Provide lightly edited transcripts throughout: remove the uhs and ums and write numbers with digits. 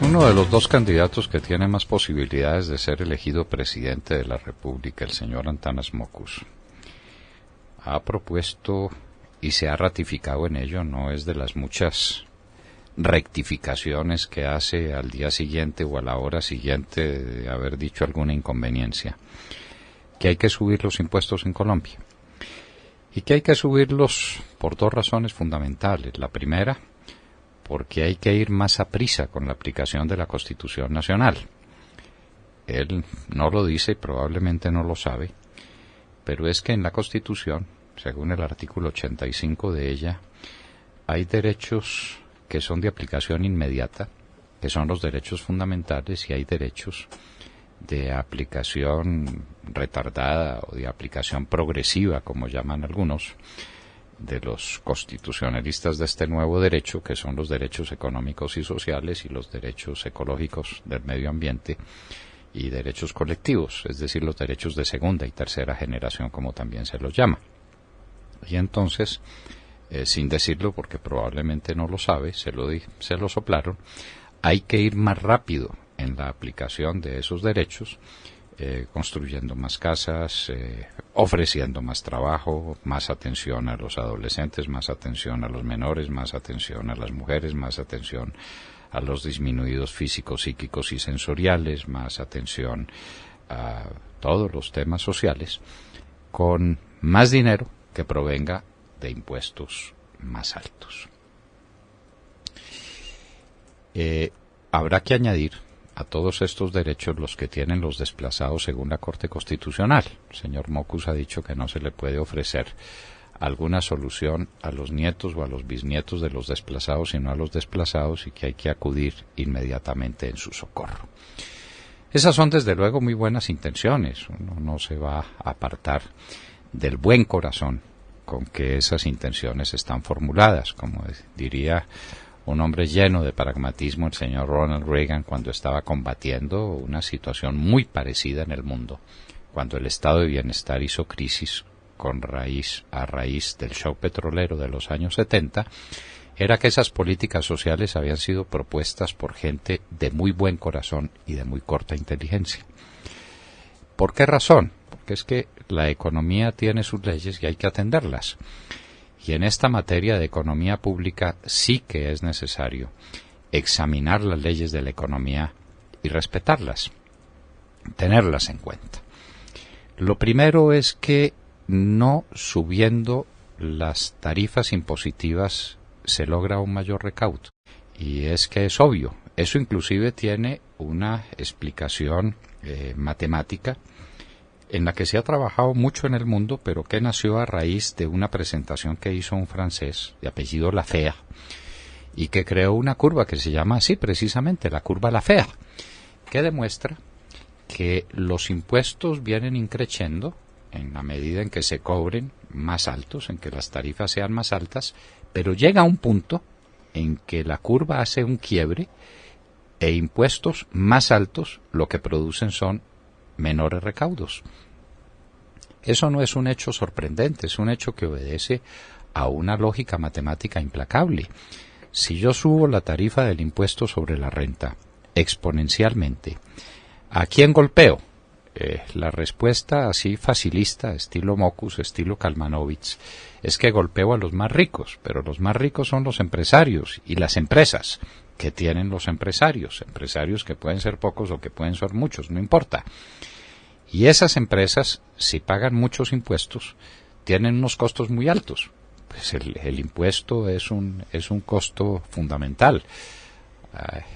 Uno de los dos candidatos que tiene más posibilidades de ser elegido presidente de la República, el señor Antanas Mockus, ha propuesto y se ha ratificado en ello, no es de las muchas rectificaciones que hace al día siguiente o a la hora siguiente de haber dicho alguna inconveniencia, que hay que subir los impuestos en Colombia y que hay que subirlos por dos razones fundamentales. La primera, porque hay que ir más a prisa con la aplicación de la Constitución Nacional. Él no lo dice y probablemente no lo sabe, pero es que en la Constitución, según el artículo 85 de ella, hay derechos que son de aplicación inmediata, que son los derechos fundamentales, y hay derechos de aplicación retardada o de aplicación progresiva, como llaman algunos de los constitucionalistas de este nuevo derecho, que son los derechos económicos y sociales y los derechos ecológicos del medio ambiente y derechos colectivos, es decir, los derechos de segunda y tercera generación, como también se los llama. Y entonces, sin decirlo porque probablemente no lo sabe, se lo soplaron, hay que ir más rápido en la aplicación de esos derechos, construyendo más casas, ofreciendo más trabajo, más atención a los adolescentes, más atención a los menores, más atención a las mujeres, más atención a los disminuidos físicos, psíquicos y sensoriales, más atención a todos los temas sociales, con más dinero que provenga de impuestos más altos. Habrá que añadir a todos estos derechos los que tienen los desplazados según la Corte Constitucional. El señor Mockus ha dicho que no se le puede ofrecer alguna solución a los nietos o a los bisnietos de los desplazados, sino a los desplazados, y que hay que acudir inmediatamente en su socorro. Esas son desde luego muy buenas intenciones. Uno no se va a apartar del buen corazón con que esas intenciones están formuladas, como diría un hombre lleno de pragmatismo, el señor Ronald Reagan, cuando estaba combatiendo una situación muy parecida en el mundo, cuando el estado de bienestar hizo crisis a raíz del shock petrolero de los años 70, era que esas políticas sociales habían sido propuestas por gente de muy buen corazón y de muy corta inteligencia. ¿Por qué razón? Porque es que la economía tiene sus leyes y hay que atenderlas. Y en esta materia de economía pública sí que es necesario examinar las leyes de la economía y respetarlas, tenerlas en cuenta. Lo primero es que no subiendo las tarifas impositivas se logra un mayor recaudo. Y es que es obvio, eso inclusive tiene una explicación matemática en la que se ha trabajado mucho en el mundo, pero que nació a raíz de una presentación que hizo un francés de apellido Laffer, y que creó una curva que se llama así precisamente, la curva Laffer, que demuestra que los impuestos vienen increciendo en la medida en que se cobren más altos, en que las tarifas sean más altas, pero llega a un punto en que la curva hace un quiebre e impuestos más altos lo que producen son menores recaudos. Eso no es un hecho sorprendente, es un hecho que obedece a una lógica matemática implacable. Si yo subo la tarifa del impuesto sobre la renta exponencialmente, ¿a quién golpeo? La respuesta así facilista, estilo Mockus, estilo Kalmanovitz, es que golpeo a los más ricos, pero los más ricos son los empresarios y las empresas que tienen los empresarios que pueden ser pocos o que pueden ser muchos, no importa. Y esas empresas, si pagan muchos impuestos, tienen unos costos muy altos. Pues el impuesto es un costo fundamental.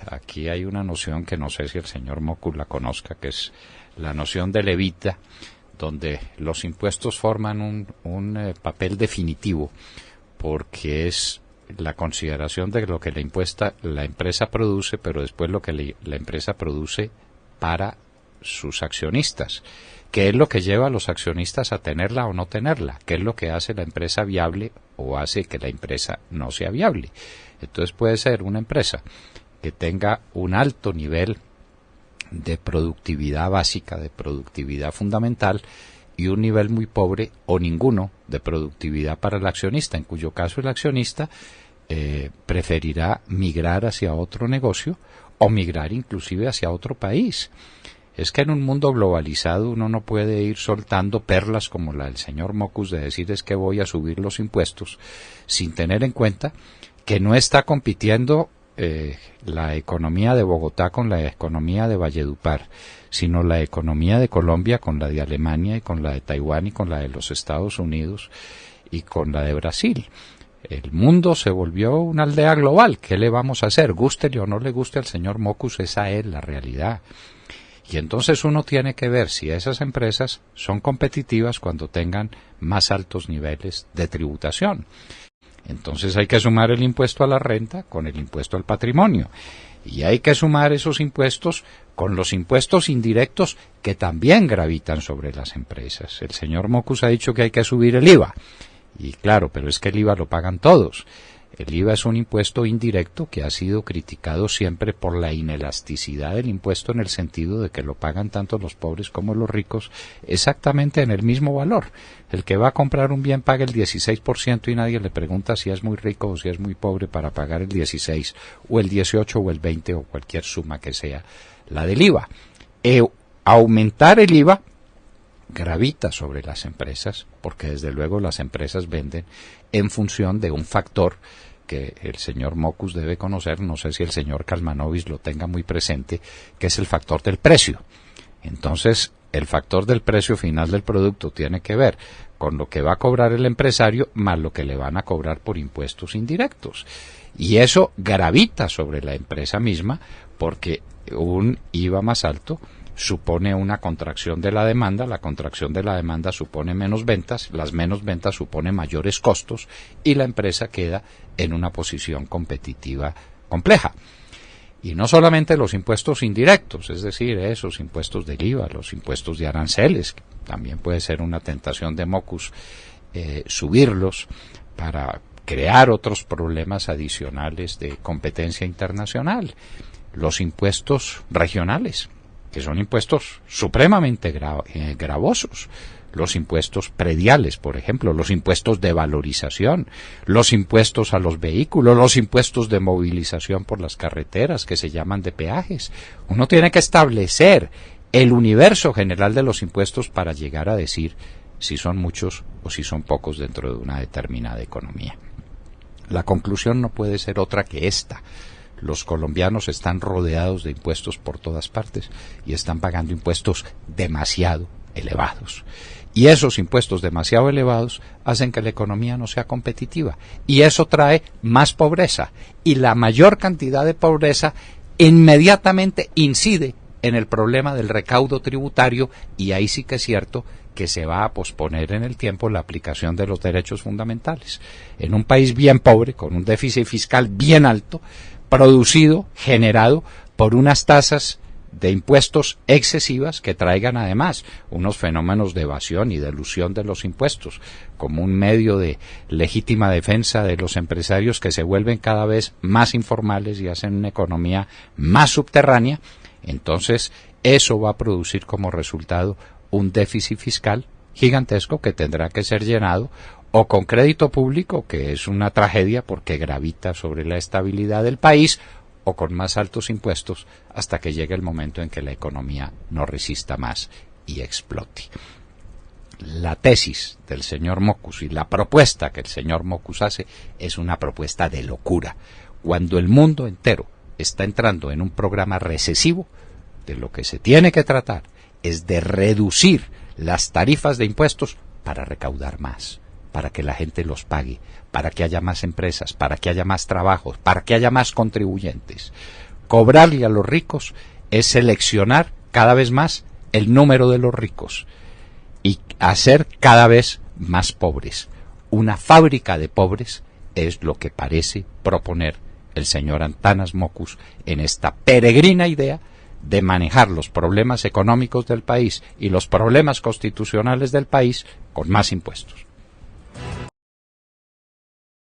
Aquí hay una noción que no sé si el señor Mockus la conozca, que es la noción de levita, donde los impuestos forman un papel definitivo, porque es la consideración de lo que la empresa produce, pero después lo que la empresa produce para sus accionistas, qué es lo que lleva a los accionistas a tenerla o no tenerla, qué es lo que hace la empresa viable o hace que la empresa no sea viable. Entonces puede ser una empresa que tenga un alto nivel de productividad básica, de productividad fundamental, y un nivel muy pobre o ninguno de productividad para el accionista, en cuyo caso el accionista preferirá migrar hacia otro negocio o migrar inclusive hacia otro país. Es que en un mundo globalizado uno no puede ir soltando perlas como la del señor Mockus de decir es que voy a subir los impuestos sin tener en cuenta que no está compitiendo la economía de Bogotá con la economía de Valledupar, sino la economía de Colombia con la de Alemania y con la de Taiwán y con la de los Estados Unidos y con la de Brasil. El mundo se volvió una aldea global. ¿Qué le vamos a hacer? Gústele o no le guste al señor Mockus, esa es la realidad. Y entonces uno tiene que ver si esas empresas son competitivas cuando tengan más altos niveles de tributación. Entonces hay que sumar el impuesto a la renta con el impuesto al patrimonio. Y hay que sumar esos impuestos con los impuestos indirectos que también gravitan sobre las empresas. El señor Mockus ha dicho que hay que subir el IVA. Y claro, pero es que el IVA lo pagan todos. El IVA es un impuesto indirecto que ha sido criticado siempre por la inelasticidad del impuesto en el sentido de que lo pagan tanto los pobres como los ricos exactamente en el mismo valor. El que va a comprar un bien paga el 16% y nadie le pregunta si es muy rico o si es muy pobre para pagar el 16 o el 18 o el 20 o cualquier suma que sea la del IVA. Aumentar el IVA gravita sobre las empresas, porque desde luego las empresas venden en función de un factor que el señor Mockus debe conocer, no sé si el señor Kalmanovic lo tenga muy presente, que es el factor del precio. Entonces, el factor del precio final del producto tiene que ver con lo que va a cobrar el empresario más lo que le van a cobrar por impuestos indirectos. Y eso gravita sobre la empresa misma porque un IVA más alto supone una contracción de la demanda, la contracción de la demanda supone menos ventas, las menos ventas supone mayores costos y la empresa queda en una posición competitiva compleja. Y no solamente los impuestos indirectos, es decir, esos impuestos del IVA, los impuestos de aranceles, que también puede ser una tentación de Mockus subirlos para crear otros problemas adicionales de competencia internacional, los impuestos regionales, que son impuestos supremamente gravosos, los impuestos prediales, por ejemplo, los impuestos de valorización, los impuestos a los vehículos, los impuestos de movilización por las carreteras, que se llaman de peajes. Uno tiene que establecer el universo general de los impuestos para llegar a decir si son muchos o si son pocos dentro de una determinada economía. La conclusión no puede ser otra que esta. Los colombianos están rodeados de impuestos por todas partes y están pagando impuestos demasiado elevados. Y esos impuestos demasiado elevados hacen que la economía no sea competitiva. Y eso trae más pobreza. Y la mayor cantidad de pobreza inmediatamente incide en el problema del recaudo tributario, y ahí sí que es cierto que se va a posponer en el tiempo la aplicación de los derechos fundamentales. En un país bien pobre, con un déficit fiscal bien alto, producido, generado por unas tasas de impuestos excesivas que traigan además unos fenómenos de evasión y de elusión de los impuestos como un medio de legítima defensa de los empresarios que se vuelven cada vez más informales y hacen una economía más subterránea. Entonces eso va a producir como resultado un déficit fiscal gigantesco que tendrá que ser llenado o con crédito público, que es una tragedia porque gravita sobre la estabilidad del país, o con más altos impuestos hasta que llegue el momento en que la economía no resista más y explote. La tesis del señor Mockus y la propuesta que el señor Mockus hace es una propuesta de locura. Cuando el mundo entero está entrando en un programa recesivo, de lo que se tiene que tratar es de reducir las tarifas de impuestos para recaudar más, para que la gente los pague, para que haya más empresas, para que haya más trabajos, para que haya más contribuyentes. Cobrarle a los ricos es seleccionar cada vez más el número de los ricos y hacer cada vez más pobres. Una fábrica de pobres es lo que parece proponer el señor Antanas Mockus en esta peregrina idea de manejar los problemas económicos del país y los problemas constitucionales del país con más impuestos.